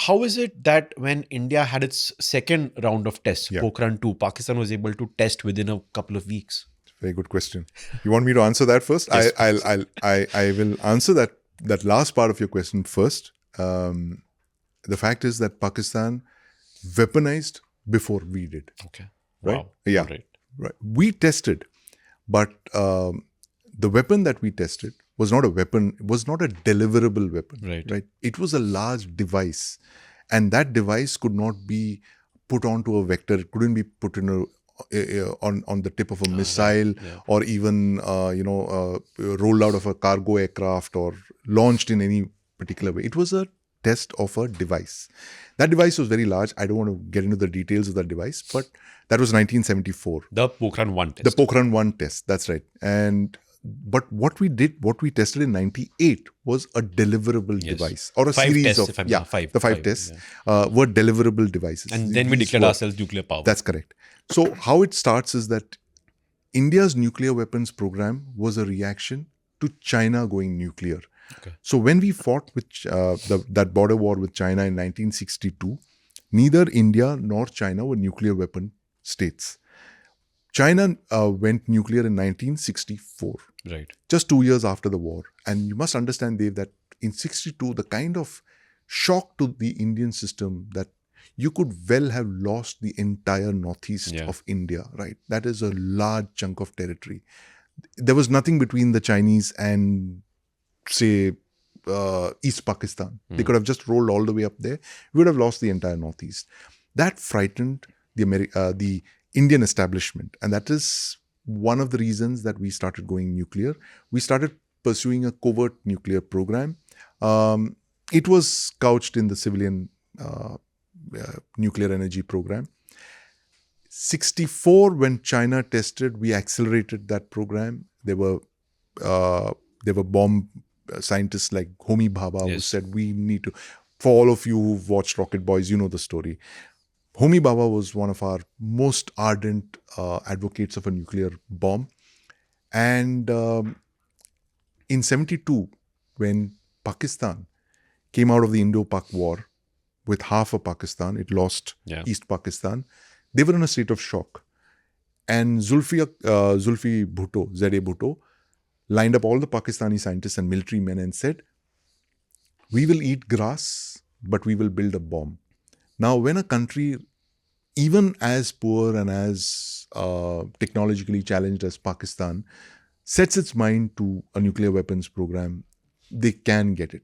how is it that when India had its second round of tests, Pokhran-II, Pakistan was able to test within a couple of weeks? Very good question. You want me to answer that first? Yes, I will answer that last part of your question first. The fact is that Pakistan weaponized before we did. Okay. Right? Wow. Yeah. Right. We tested, but the weapon that we tested was not a weapon, it was not a deliverable weapon. Right. It was a large device. And that device could not be put onto a vector. It couldn't be put in on the tip of a missile or even rolled out of a cargo aircraft or launched in any particular way. It was a test of a device. That device was very large. I don't want to get into the details of that device, but that was 1974. The Pokhran-I test. The Pokhran-I test, that's right. But what we tested in 98 was a deliverable device or a series of five tests were deliverable devices. And then we declared ourselves nuclear power. That's correct. So how it starts is that India's nuclear weapons program was a reaction to China going nuclear. Okay. So when we fought with that border war with China in 1962, neither India nor China were nuclear weapon states. China went nuclear in 1964. Right. Just 2 years after the war. And you must understand, Dave, that in 62, the kind of shock to the Indian system that you could well have lost the entire northeast of India, right? That is a large chunk of territory. There was nothing between the Chinese and, say, East Pakistan. They could have just rolled all the way up there. We would have lost the entire northeast. That frightened the Indian establishment. And that is one of the reasons that we started going nuclear. We started pursuing a covert nuclear program. It was couched in the civilian nuclear energy program. 64, when China tested, we accelerated that program. There were bomb scientists like Homi Bhabha who said, we need to, for all of you who've watched Rocket Boys, you know the story. Homi Bhabha was one of our most ardent advocates of a nuclear bomb. And in 72, when Pakistan came out of the Indo-Pak war with half of Pakistan, it lost East Pakistan, they were in a state of shock. And Zulfi Bhutto, Z.A. Bhutto, lined up all the Pakistani scientists and military men and said, we will eat grass, but we will build a bomb. Now, when a country, even as poor and as technologically challenged as Pakistan, sets its mind to a nuclear weapons program, they can get it.